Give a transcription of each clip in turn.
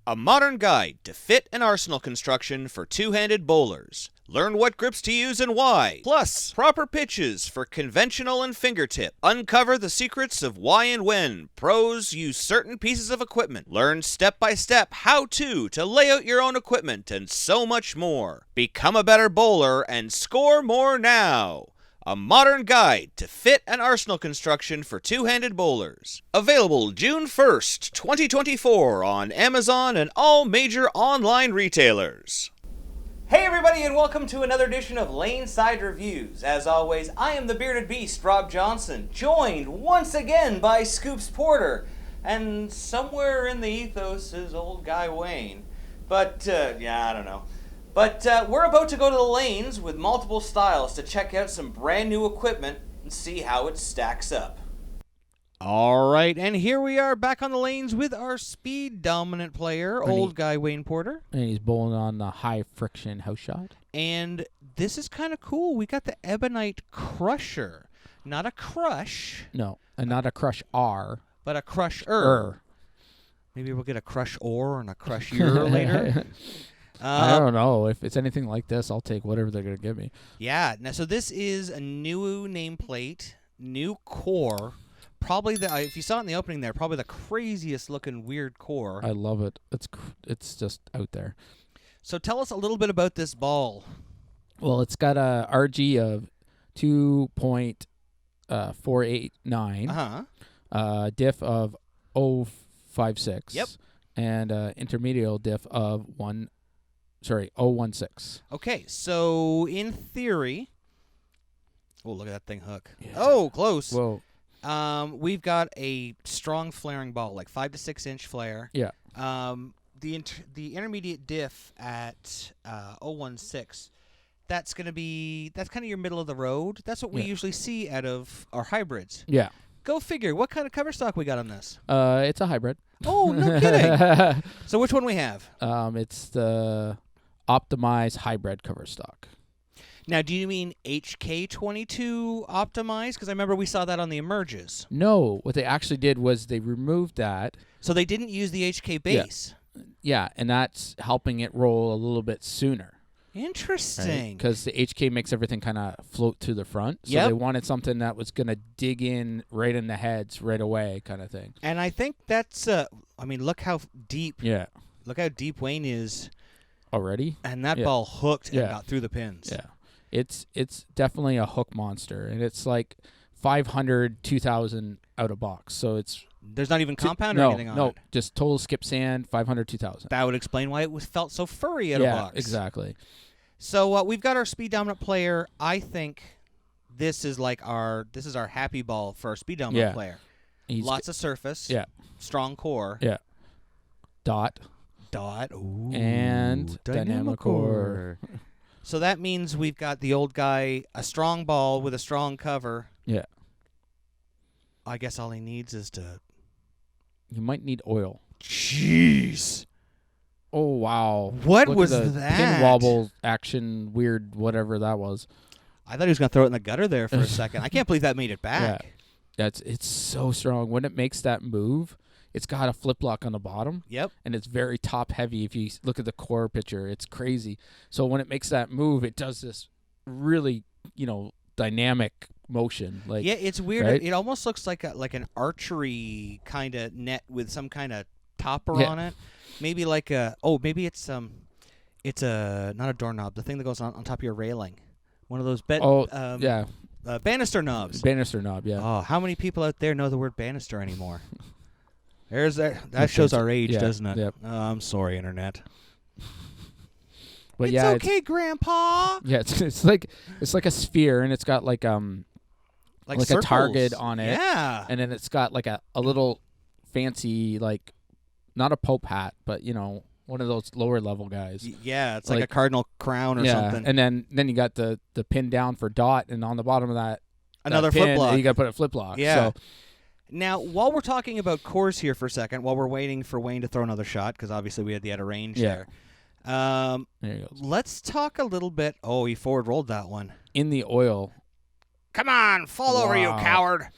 A modern guide to fit and arsenal construction for two-handed bowlers. Learn what grips to use and why. Plus, proper pitches for conventional and fingertip. Uncover the secrets of why and when pros use certain pieces of equipment. Learn step-by-step how-to lay out your own equipment and so much more. Become a better bowler and score more now. A modern guide to fit and arsenal construction for two-handed bowlers. Available June 1st, 2024 on Amazon and all major online retailers. Hey everybody, and welcome to another edition of Laneside Reviews. As always, I am the bearded beast, Rob Johnson, joined once again by Scoops Porter, and somewhere in the ethos is old guy Wayne. But, I don't know. But we're about to go to the lanes with multiple styles to check out some brand new equipment and see how it stacks up. All right, and here we are back on the lanes with our speed dominant player, old guy Wayne Porter. And he's bowling on the high friction house shot. And this is kind of cool. We got the Ebonite CRUSHER. Not a crush. No, and not a crush R. But a crusher. Maybe we'll get a crush or and a crusher later. I don't know. If it's anything like this, I'll take whatever they're going to give me. Yeah. Now, so this is a new nameplate, new core. Probably if you saw it in the opening there, probably the craziest looking weird core. I love it. It's just out there. So tell us a little bit about this ball. Well, it's got a RG of 2.489. Diff of 0.56. Yep. And intermediate diff of 0.16. Okay, so in theory, oh, look at that thing hook. Yeah. Oh, close. Whoa. We've got a strong flaring ball, like 5 to 6 inch flare. Yeah. The intermediate diff at 0.16. That's kind of your middle of the road. That's what we usually see out of our hybrids. Yeah. Go figure. What kind of cover stock we got on this? It's a hybrid. Oh, no kidding. So which one we have? It's the optimized hybrid cover stock. Now, do you mean HK22 optimized? Because I remember we saw that on the Emerges. No, what they actually did was they removed that. So they didn't use the HK base. Yeah, and that's helping it roll a little bit sooner. Interesting. Because the HK makes everything kind of float to the front. So they wanted something that was going to dig in right in the heads right away kind of thing. And I think that's, look how deep. Yeah. Look how deep Wayne is. Already? And that ball hooked and got through the pins. Yeah. It's definitely a hook monster. And it's like 500, 2,000 out of box. So it's... There's not even compound or anything on it? No, just total skip sand, 500, 2,000. That would explain why it felt so furry out of box. Yeah, exactly. So we've got our speed dominant player. I think this is our happy ball for our speed dominant player. Lots of surface. Yeah. Strong core. Yeah. Dot. Ooh. And dynamic core. So that means we've got the old guy, a strong ball with a strong cover. Yeah. I guess all he needs is to... You might need oil. Jeez. Oh, wow. What Look was at the that? Pin wobble action, weird, whatever that was. I thought he was going to throw it in the gutter there for a second. I can't believe that made it back. Yeah. It's so strong. When it makes that move, it's got a flip lock on the bottom. Yep. And it's very top heavy. If you look at the core picture, it's crazy. So when it makes that move, it does this really, dynamic motion. It's weird. Right? It almost looks like an archery kind of net with some kind of topper on it. Maybe maybe it's not a doorknob. The thing that goes on top of your railing. One of those banister knobs. Banister knob, yeah. Oh, how many people out there know the word banister anymore? There's that shows our age, doesn't it? Yep. Oh, I'm sorry, internet. But it's okay, Grandpa. Yeah, it's like a sphere, and it's got like a target on it. Yeah. And then it's got like a little fancy, like, not a Pope hat, but one of those lower level guys. Yeah, it's like a cardinal crown or something. And then you got the pin down for dot, and on the bottom of that another pin, flip lock. You got to put a flip lock. Yeah. So, now, while we're talking about cores here for a second, while we're waiting for Wayne to throw another shot, because obviously we had the out of range there. There you go. Let's talk a little bit. Oh, he forward rolled that one. In the oil. Come on, fall over, you coward.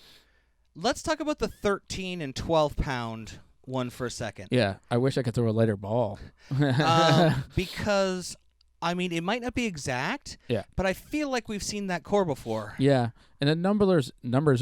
Let's talk about the 13 and 12 pound one for a second. Yeah, I wish I could throw a lighter ball. Because, I mean, it might not be exact, Yeah. but I feel like we've seen that core before. Yeah, and the numbers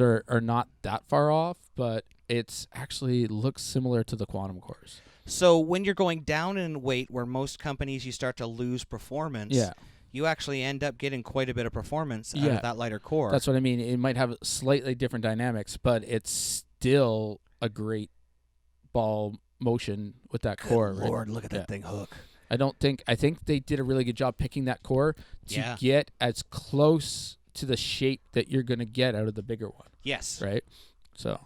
are not that far off, but it's actually looks similar to the quantum cores. So when you're going down in weight, where most companies you start to lose performance, Yeah. you actually end up getting quite a bit of performance out Yeah. of that lighter core. That's what I mean. It might have slightly different dynamics, but it's still a great ball motion with that Good core. Right? Lord, look at that thing hook. I think they did a really good job picking that core to get as close to the shape that you're going to get out of the bigger one. Yes. Right? So.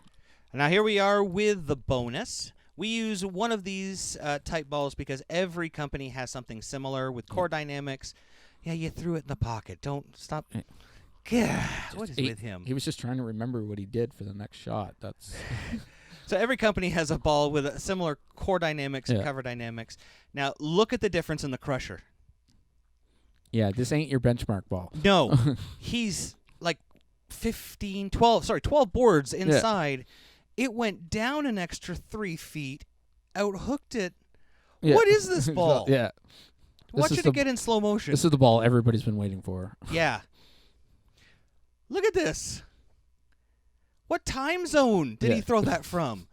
Now here we are with the bonus. We use one of these type balls because every company has something similar with core dynamics. Yeah, you threw it in the pocket. Don't stop. God, what is with him? He was just trying to remember what he did for the next shot. That's So every company has a ball with a similar core dynamics and cover dynamics. Now look at the difference in the Crusher. Yeah, this ain't your benchmark ball. No, he's like 12 boards inside. It went down an extra 3 feet, outhooked it. Yeah. What is this ball? Yeah. Watch it again in slow motion. This is the ball everybody's been waiting for. Yeah. Look at this. What time zone did he throw that from?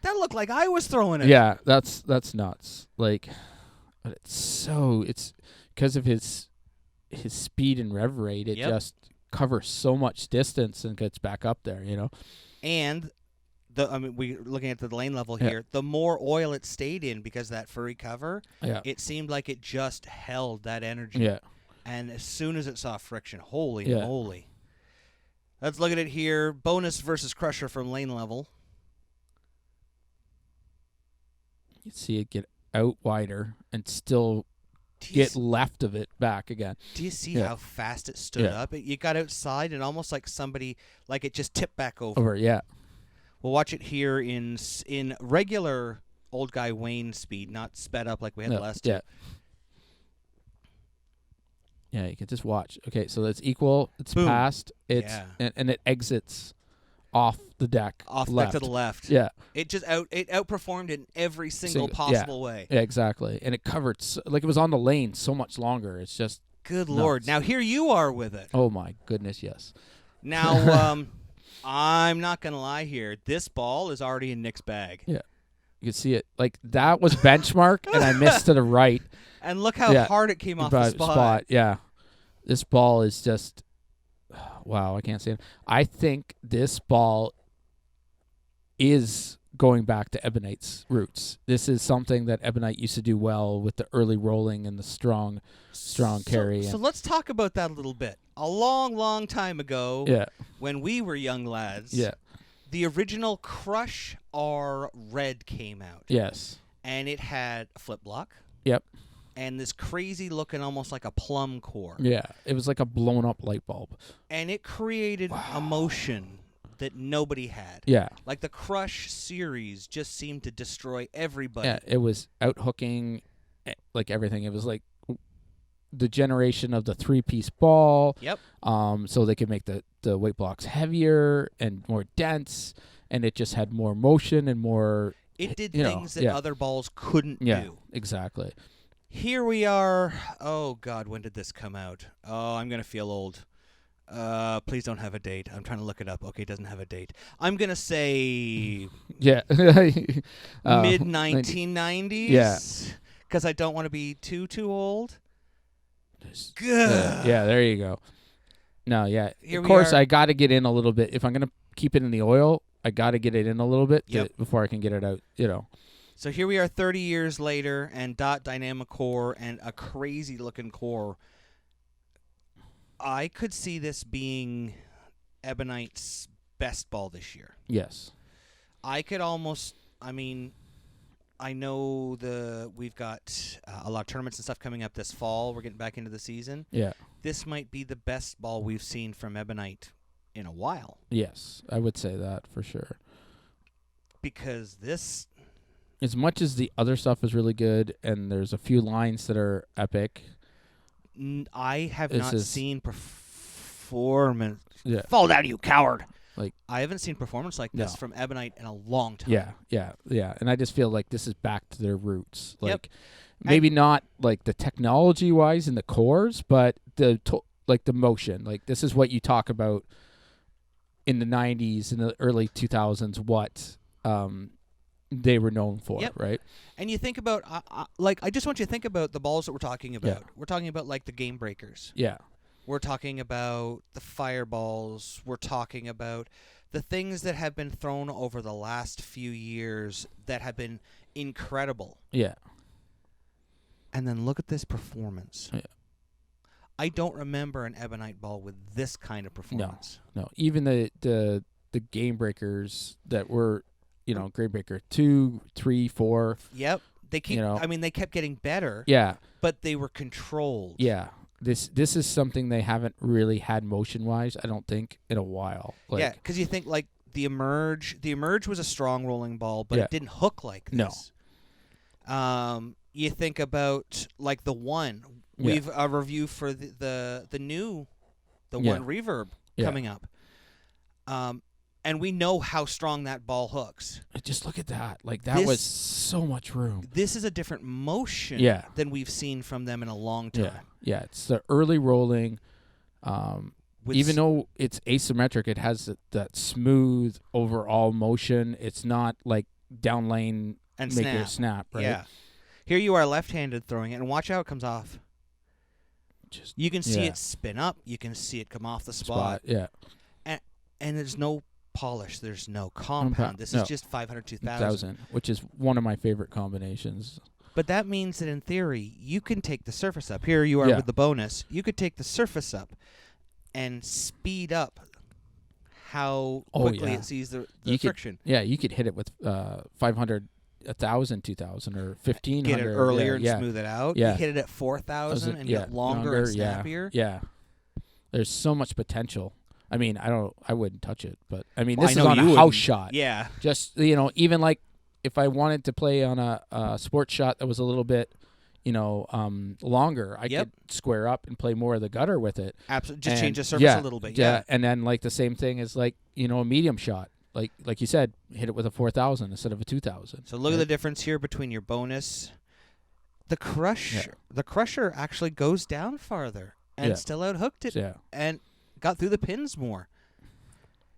That looked like I was throwing it. Yeah, that's nuts. Like, but it's because of his speed and rev rate. It just covers so much distance and gets back up there. You know. And we're looking at the lane level here. The more oil it stayed in because of that furry cover, it seemed like it just held that energy. Yeah. And as soon as it saw friction, holy moly. Let's look at it here. Bonus versus Crusher from lane level. You see it get out wider and still get left of it back again. Do you see how fast it stood up? You got outside and almost like it just tipped back over. Yeah. We'll watch it here in regular old guy Wayne speed, not sped up like we had the last two. Yeah, you can just watch. Okay, so that's equal. It's Boom. passed. And it exits off the deck. Off the deck to the left. Yeah. It outperformed in every single possible way. Yeah, exactly. And it covered like it was on the lane so much longer. It's just good nuts. Lord. Now here you are with it. Oh my goodness, yes. Now I'm not going to lie here. This ball is already in Nick's bag. Yeah. You can see it. Like, that was benchmark, and I missed to the right. And look how hard it came off the spot. Yeah. This ball is just, wow, I can't say it. I think this ball is going back to Ebonite's roots. This is something that Ebonite used to do well with the early rolling and the strong carry. So let's talk about that a little bit. A long, long time ago, when we were young lads, the original Crush R Red came out. Yes. And it had a flip block. Yep. And this crazy looking almost like a plum core. Yeah. It was like a blown up light bulb. And it created a motion that nobody had. Yeah. Like the Crush series just seemed to destroy everybody. Yeah, it was out hooking like everything. It was like the generation of the 3-piece ball. Yep. So they could make the weight blocks heavier and more dense, and it just had more motion and more. It did things that other balls couldn't do. Exactly. Here we are. Oh God, when did this come out? Oh, I'm gonna feel old. Please don't have a date. I'm trying to look it up. Okay, it doesn't have a date. I'm gonna say mid 1990s. Yeah. Because I don't want to be too old. Yeah, there you go. No, yeah. Here of course, we are. I got to get in a little bit. If I'm going to keep it in the oil, I got to get it in a little bit before I can get it out, So here we are 30 years later, and dot dynamic core and a crazy-looking core. I could see this being Ebonite's best ball this year. Yes. I could almost, I know we've got a lot of tournaments and stuff coming up this fall. We're getting back into the season. Yeah. This might be the best ball we've seen from Ebonite in a while. Yes, I would say that for sure. Because this... As much as the other stuff is really good, and there's a few lines that are epic... I have not seen performance... Fall down, you coward! Like, I haven't seen performance like this No. from Ebonite in a long time. yeah. And I just feel like this is back to their roots. Yep. Like, maybe not like the technology wise in the cores, but like the motion. Like, this is what you talk about in the 90s and the early 2000s. What they were known for, Yep. right? And you think about, like, I just want you to think about the balls that we're talking about. Yeah. We're talking about, like, the game breakers. Yeah. We're talking about the fireballs. We're talking about the things that have been thrown over the last few years that have been incredible. Yeah. And then look at this performance. Yeah. I don't remember an Ebonite ball with this kind of performance. No. Even the game breakers that were, game breaker 2, 3, 4. Yep. They keep. I mean, they kept getting better. Yeah. But they were controlled. Yeah. This is something they haven't really had motion wise, I don't think, in a while. Like, yeah, because you think like the Emerge. The Emerge was a strong rolling ball, but it didn't hook like this. No. You think about like the One. We've a review for the new, One Reverb coming up. And we know how strong that ball hooks. Just look at that. Like, that was so much room. This is a different motion than we've seen from them in a long time. Yeah. It's the early rolling. Even though it's asymmetric, it has that smooth overall motion. It's not like down lane and make it snap, right? Yeah. Here you are left-handed throwing it, and watch how it comes off. You can see it spin up. You can see it come off the spot. Yeah. And there's no polish. There's no compound. This is just 500, 2000. Which is one of my favorite combinations. But that means that in theory, you can take the surface up. Here you are with the bonus. You could take the surface up and speed up how quickly it sees the friction. You could hit it with 500, 1,000, 2,000, or 1,500. Get it earlier and smooth it out. Yeah. You hit it at 4,000 and get longer and snappier. Yeah. There's so much potential. I mean, I wouldn't touch it, but I mean, this is on a house shot. Yeah. Just, even like if I wanted to play on a sports shot that was a little bit, longer, I could square up and play more of the gutter with it. Absolutely. Just change the surface a little bit. Yeah. And then like the same thing is like, a medium shot. Like you said, hit it with a 4,000 instead of a 2,000. So look at the difference here between your bonus. The Crusher actually goes down farther and still out-hooked it. Yeah. And got through the pins more.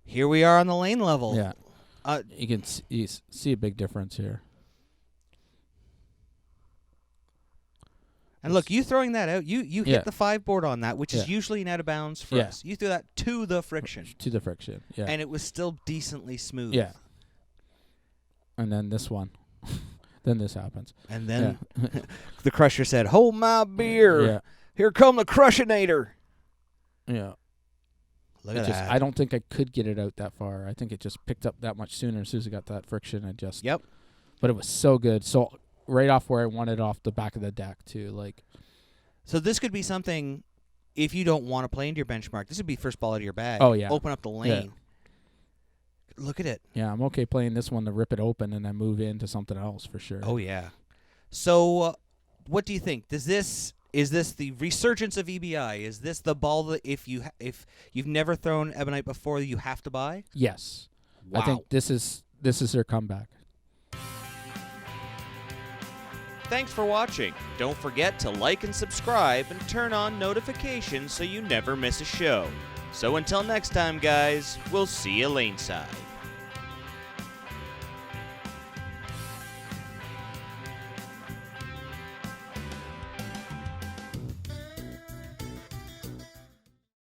Here we are on the lane level. Yeah. You can see a big difference here. And look, you throwing that out, you hit the 5 board on that, which is usually an out of bounds for us. You threw that to the friction. Yeah. And it was still decently smooth. Yeah. And then this one. Then this happens. And then the Crusher said, "Hold my beer. Yeah. Here come the Crushinator." Yeah. Look at that. I don't think I could get it out that far. I think it just picked up that much sooner as soon as it got that friction. Yep. But it was so good. So right off where I wanted, off the back of the deck too. Like. So this could be something, if you don't want to play into your benchmark, this would be first ball out of your bag. Oh, yeah. Open up the lane. Yeah. Look at it. Yeah, I'm okay playing this one to rip it open and then move into something else for sure. Oh, yeah. So what do you think? Is this the resurgence of EBI? Is this the ball that if you've never thrown Ebonite before, you have to buy? Yes. Wow. I think this is their comeback. Thanks for watching. Don't forget to like and subscribe and turn on notifications so you never miss a show. So until next time, guys, we'll see you laneside.